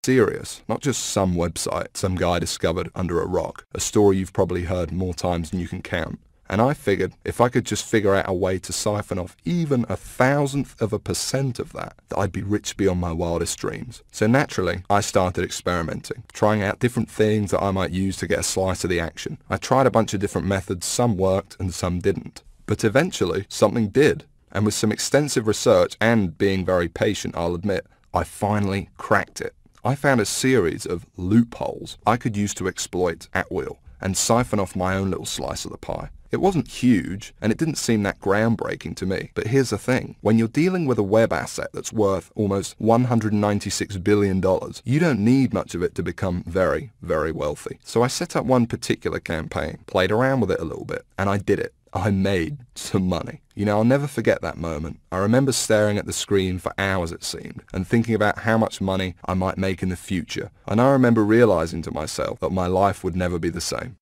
serious, not just some website some guy discovered under a rock, a story you've probably heard more times than you can count. And I figured if I could just figure out a way to siphon off even 1,000% of that, I'd be rich beyond my wildest dreams. So naturally, I started experimenting, trying out different things that I might use to get a slice of the action. I tried a bunch of different methods, some worked and some didn't. But eventually, something did. And with some extensive research and being very patient, I'll admit, I finally cracked it. I found a series of loopholes I could use to exploit at will and siphon off my own little slice of the pie. It wasn't huge, and it didn't seem that groundbreaking to me. But here's the thing. When you're dealing with a web asset that's worth almost $196 billion, you don't need much of it to become very, very wealthy. So I set up one particular campaign, played around with it a little bit, and I did it. I made some money. You know, I'll never forget that moment. I remember staring at the screen for hours, it seemed, and thinking about how much money I might make in the future. And I remember realizing to myself that my life would never be the same.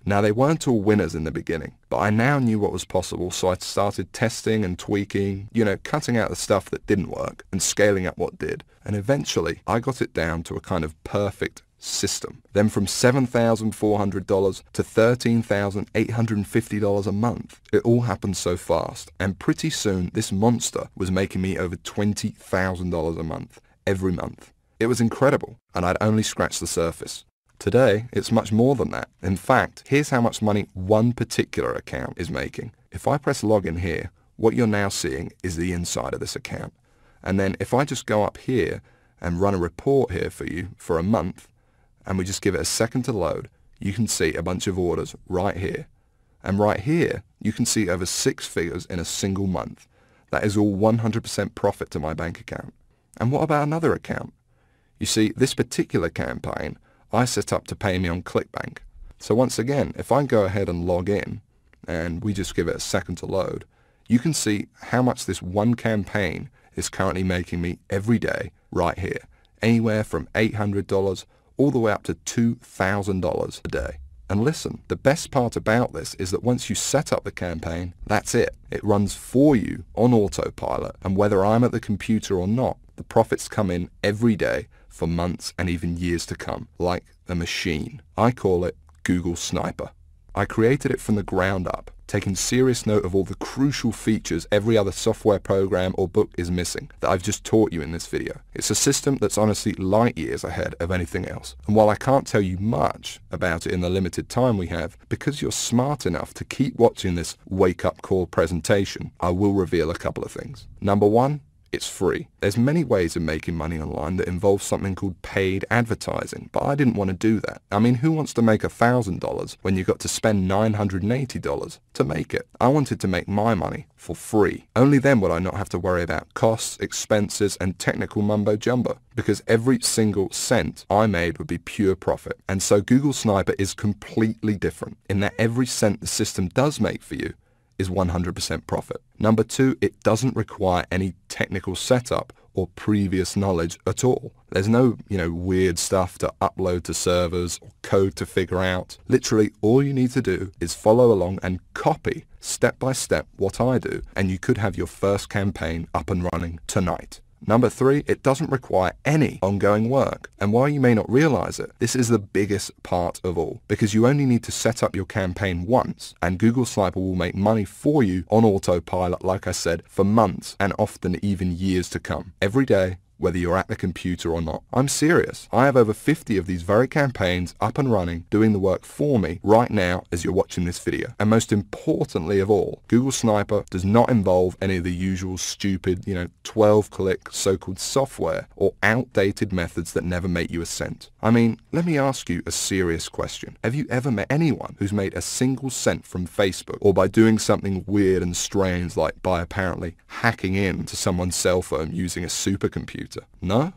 Now, they weren't all winners in the beginning, but I now knew what was possible, so I started testing and tweaking, cutting out the stuff that didn't work and scaling up what did. And eventually, I got it down to a kind of perfect system. Then from $7,400 to $13,850 a month. It all happened so fast, and pretty soon this monster was making me over $20,000 a month, every month. It was incredible, and I'd only scratched the surface. Today, it's much more than that. In fact, here's how much money one particular account is making. If I press login here, what you're now seeing is the inside of this account. And then if I just go up here and run a report here for you for a month, and we just give it a second to load, you can see a bunch of orders right here. And right here, you can see over 6 figures in a single month. That is all 100% profit to my bank account. And what about another account? You see, this particular campaign I set up to pay me on ClickBank. So once again, if I go ahead and log in, and we just give it a second to load, you can see how much this one campaign is currently making me every day right here. Anywhere from $800 all the way up to $2,000 a day. And listen, the best part about this is that once you set up the campaign, that's it. It runs for you on autopilot, and whether I'm at the computer or not, the profits come in every day for months and even years to come, like a machine. I call it Google Sniper. I created it from the ground up, taking serious note of all the crucial features every other software program or book is missing that I've just taught you in this video. It's a system that's honestly light years ahead of anything else. And while I can't tell you much about it in the limited time we have, because you're smart enough to keep watching this wake-up call presentation, I will reveal a couple of things. Number one, it's free. There's many ways of making money online that involve something called paid advertising, but I didn't want to do that. I mean, who wants to make $1,000 when you've got to spend $980 to make it? I wanted to make my money for free. Only then would I not have to worry about costs, expenses, and technical mumbo-jumbo, because every single cent I made would be pure profit. And so Google Sniper is completely different in that every cent the system does make for you is 100% profit. Number two, it doesn't require any technical setup or previous knowledge at all. There's no, weird stuff to upload to servers or code to figure out. Literally, all you need to do is follow along and copy step by step what I do, and you could have your first campaign up and running tonight. Number three, it doesn't require any ongoing work. And while you may not realize it, this is the biggest part of all, because you only need to set up your campaign once, and Google Sniper will make money for you on autopilot, like I said, for months and often even years to come. Every day, whether you're at the computer or not. I'm serious. I have over 50 of these very campaigns up and running, doing the work for me right now as you're watching this video. And most importantly of all, Google Sniper does not involve any of the usual stupid, 12-click so-called software or outdated methods that never make you a cent. I mean, let me ask you a serious question. Have you ever met anyone who's made a single cent from Facebook, or by doing something weird and strange like by apparently hacking into someone's cell phone using a supercomputer? No?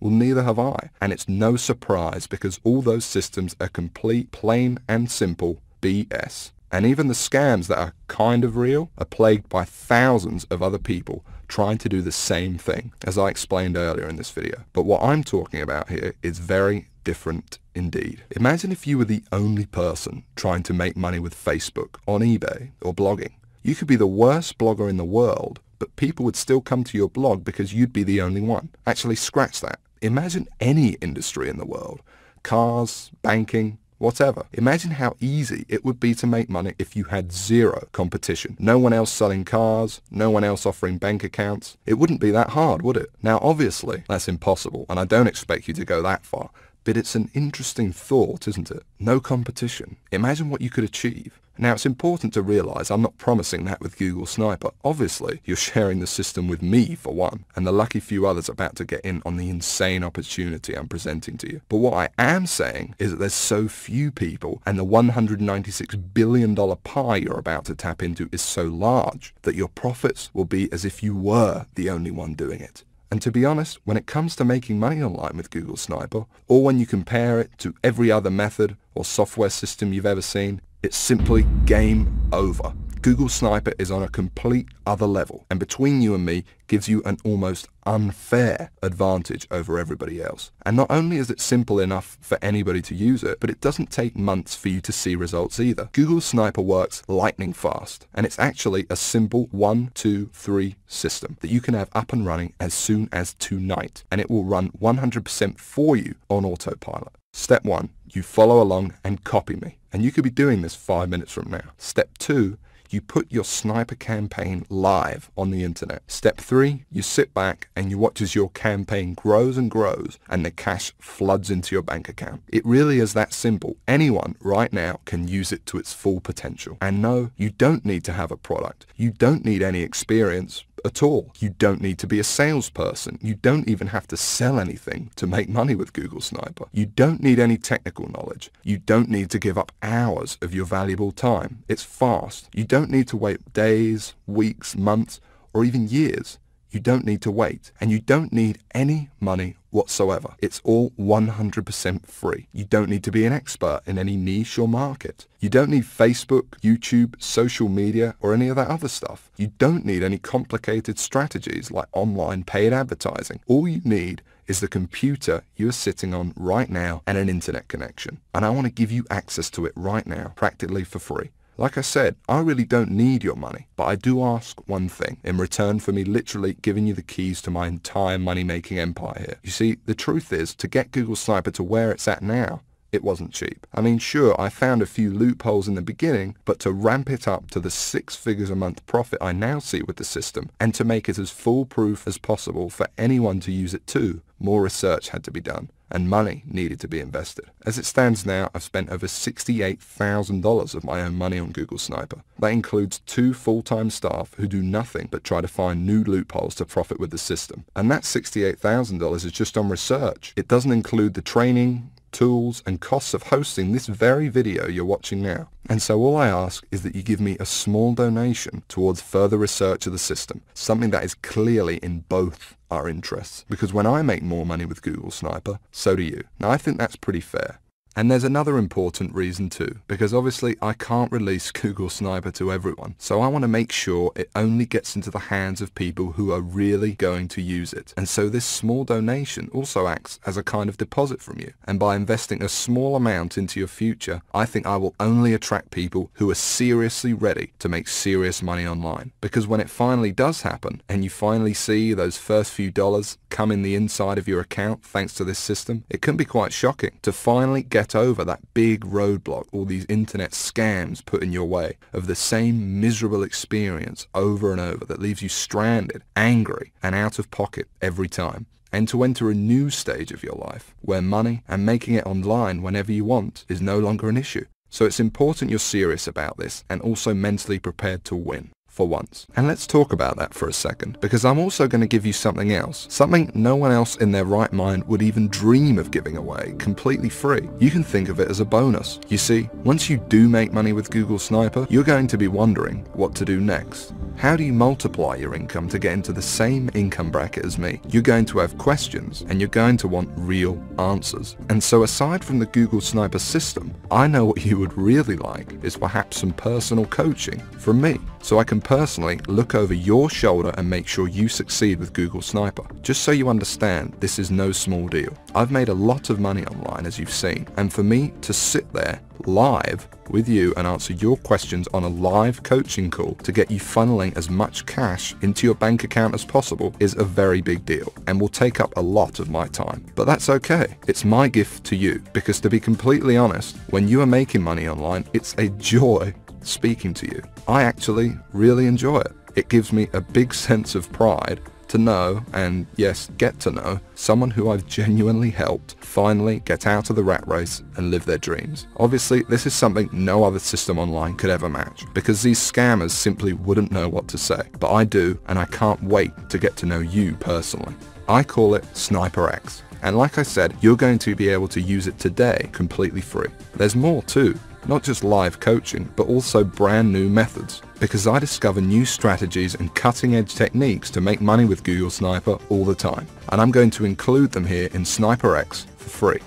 Well, neither have I. And it's no surprise, because all those systems are complete, plain and simple BS. And even the scams that are kind of real are plagued by thousands of other people trying to do the same thing, as I explained earlier in this video. But what I'm talking about here is very different indeed. Imagine if you were the only person trying to make money with Facebook, on eBay, or blogging. You could be the worst blogger in the world, but people would still come to your blog because you'd be the only one. Actually, scratch that. Imagine any industry in the world. Cars, banking, whatever. Imagine how easy it would be to make money if you had zero competition. No one else selling cars, no one else offering bank accounts. It wouldn't be that hard, would it? Now, obviously, that's impossible, and I don't expect you to go that far. But it's an interesting thought, isn't it? No competition. Imagine what you could achieve. Now, it's important to realize I'm not promising that with Google Sniper. Obviously, you're sharing the system with me, for one, and the lucky few others about to get in on the insane opportunity I'm presenting to you. But what I am saying is that there's so few people, and the $196 billion pie you're about to tap into is so large that your profits will be as if you were the only one doing it. And to be honest, when it comes to making money online with Google Sniper, or when you compare it to every other method or software system you've ever seen, it's simply game over. Google Sniper is on a complete other level, and between you and me gives you an almost unfair advantage over everybody else. And not only is it simple enough for anybody to use it, but it doesn't take months for you to see results either. Google Sniper works lightning fast, and it's actually a simple 1, 2, 3 system that you can have up and running as soon as tonight, and it will run 100% for you on autopilot. Step 1, you follow along and copy me, and you could be doing this 5 minutes from now. Step 2, you put your sniper campaign live on the internet. Step 3, you sit back and you watch as your campaign grows and grows and the cash floods into your bank account. It really is that simple. Anyone right now can use it to its full potential. And no, you don't need to have a product. You don't need any experience at all. You don't need to be a salesperson. You don't even have to sell anything to make money with Google Sniper. You don't need any technical knowledge. You don't need to give up hours of your valuable time. It's fast. You don't need to wait days, weeks, months, or even years. You don't need to wait, and you don't need any money whatsoever. It's all 100% free. You don't need to be an expert in any niche or market. You don't need Facebook, YouTube, social media, or any of that other stuff. You don't need any complicated strategies like online paid advertising. All you need is the computer you're sitting on right now and an internet connection. And I want to give you access to it right now, practically for free. Like I said, I really don't need your money, but I do ask one thing in return for me literally giving you the keys to my entire money-making empire here. You see, the truth is, to get Google Sniper to where it's at now, it wasn't cheap. I mean, sure, I found a few loopholes in the beginning, but to ramp it up to the 6 figures a month profit I now see with the system, and to make it as foolproof as possible for anyone to use it too, more research had to be done, and money needed to be invested. As it stands now, I've spent over $68,000 of my own money on Google Sniper. That includes 2 full-time staff who do nothing but try to find new loopholes to profit with the system. And that $68,000 is just on research. It doesn't include the training, tools, and costs of hosting this very video you're watching now. And so all I ask is that you give me a small donation towards further research of the system, something that is clearly in both our interests. Because when I make more money with Google Sniper, so do you. Now, I think that's pretty fair. And there's another important reason too, because obviously I can't release Google Sniper to everyone, so I want to make sure it only gets into the hands of people who are really going to use it. And so this small donation also acts as a kind of deposit from you. And by investing a small amount into your future, I think I will only attract people who are seriously ready to make serious money online. Because when it finally does happen, and you finally see those first few dollars come in the inside of your account thanks to this system, it can be quite shocking to finally get over that big roadblock all these internet scams put in your way of the same miserable experience over and over that leaves you stranded, angry, and out of pocket every time. And to enter a new stage of your life where money and making it online whenever you want is no longer an issue. So it's important you're serious about this and also mentally prepared to win. For once. And let's talk about that for a second, because I'm also going to give you something else, something no one else in their right mind would even dream of giving away, completely free. You can think of it as a bonus. You see, once you do make money with Google Sniper, you're going to be wondering what to do next. How do you multiply your income to get into the same income bracket as me? You're going to have questions, and you're going to want real answers. And so aside from the Google Sniper system, I know what you would really like is perhaps some personal coaching from me. so I can personally look over your shoulder and make sure you succeed with Google Sniper. Just so you understand, this is no small deal. I've made a lot of money online, as you've seen, and for me to sit there live with you and answer your questions on a live coaching call to get you funneling as much cash into your bank account as possible is a very big deal and will take up a lot of my time. But that's okay. It's my gift to you, because to be completely honest, when you are making money online, it's a joy speaking to you. I actually really enjoy it. It gives me a big sense of pride to know, and yes, get to know, someone who I've genuinely helped finally get out of the rat race and live their dreams. Obviously, this is something no other system online could ever match, because these scammers simply wouldn't know what to say. But I do, and I can't wait to get to know you personally. I call it Sniper X. And like I said, you're going to be able to use it today completely free. There's more too. Not just live coaching, but also brand new methods. Because I discover new strategies and cutting edge techniques to make money with Google Sniper all the time. And I'm going to include them here in Sniper X for free.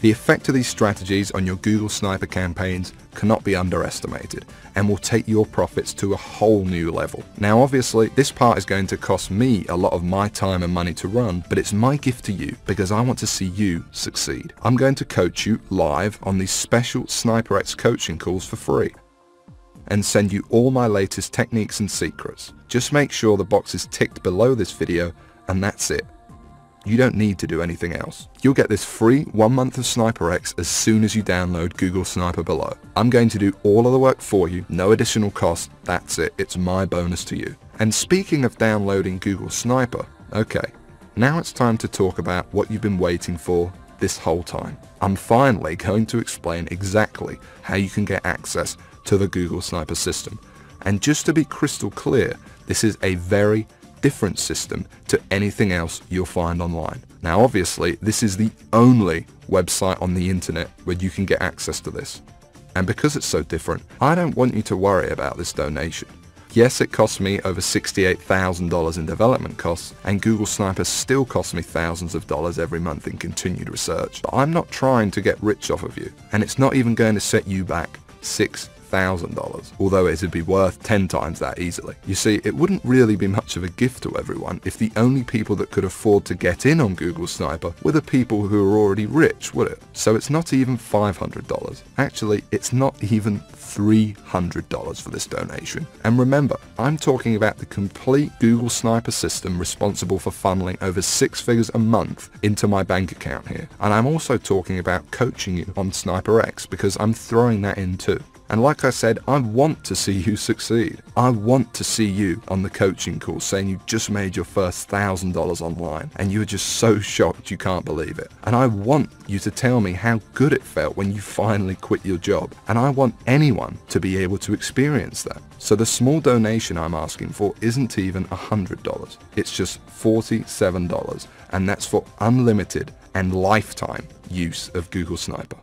The effect of these strategies on your Google Sniper campaigns cannot be underestimated and will take your profits to a whole new level. Now obviously this part is going to cost me a lot of my time and money to run, but it's my gift to you because I want to see you succeed. I'm going to coach you live on these special Sniper X coaching calls for free and send you all my latest techniques and secrets. Just make sure the box is ticked below this video and that's it. You don't need to do anything else. You'll get this free 1 month of Sniper X as soon as you download Google Sniper below. I'm going to do all of the work for you, no additional cost, that's it, it's my bonus to you. And speaking of downloading Google Sniper, okay, now it's time to talk about what you've been waiting for this whole time. I'm finally going to explain exactly how you can get access to the Google Sniper system. And just to be crystal clear, this is a very different system to anything else you'll find online. Now obviously this is the only website on the internet where you can get access to this. And because it's so different, I don't want you to worry about this donation. Yes, it cost me over $68,000 in development costs, and Google Sniper still costs me thousands of dollars every month in continued research. But I'm not trying to get rich off of you, and it's not even going to set you back $6,000, although it would be worth 10 times that easily. You see, it wouldn't really be much of a gift to everyone if the only people that could afford to get in on Google Sniper were the people who are already rich, would it? So it's not even $500. Actually, it's not even $300 for this donation. And remember, I'm talking about the complete Google Sniper system responsible for funneling over 6 figures a month into my bank account here. And I'm also talking about coaching you on Sniper X because I'm throwing that in too. And like I said, I want to see you succeed. I want to see you on the coaching call saying you just made your first $1,000 online and you're just so shocked you can't believe it. And I want you to tell me how good it felt when you finally quit your job. And I want anyone to be able to experience that. So the small donation I'm asking for isn't even $100. It's just $47, and that's for unlimited and lifetime use of Google Sniper.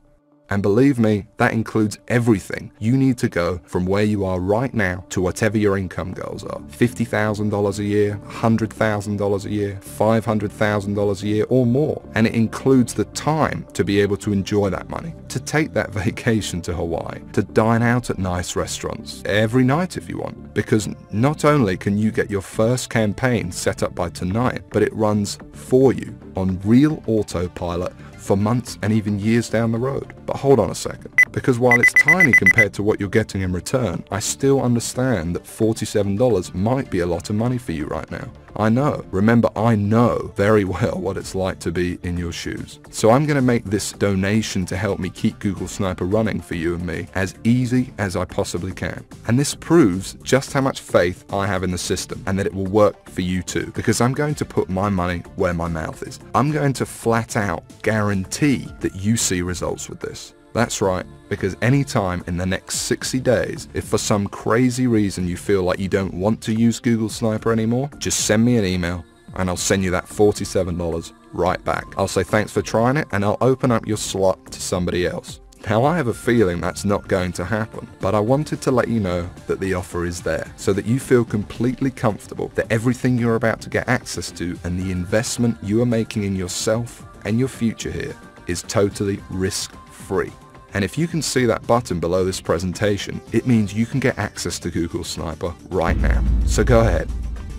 And believe me, that includes everything you need to go from where you are right now to whatever your income goals are. $50,000 a year, $100,000 a year, $500,000 a year or more. And it includes the time to be able to enjoy that money, to take that vacation to Hawaii, to dine out at nice restaurants every night if you want. Because not only can you get your first campaign set up by tonight, but it runs for you on real autopilot for months and even years down the road. But hold on a second, because while it's tiny compared to what you're getting in return, I still understand that $47 might be a lot of money for you right now. I know. Remember, I know very well what it's like to be in your shoes. So I'm going to make this donation to help me keep Google Sniper running for you and me as easy as I possibly can. And this proves just how much faith I have in the system and that it will work for you too, because I'm going to put my money where my mouth is. I'm going to flat out guarantee that you see results with this. That's right, because anytime in the next 60 days, if for some crazy reason you feel like you don't want to use Google Sniper anymore, just send me an email and I'll send you that $47 right back. I'll say thanks for trying it and I'll open up your slot to somebody else. Now I have a feeling that's not going to happen, but I wanted to let you know that the offer is there so that you feel completely comfortable that everything you're about to get access to and the investment you are making in yourself and your future here is totally risk-free. And if you can see that button below this presentation, it means you can get access to Google Sniper right now. So go ahead,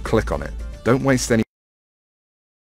click on it. Don't waste any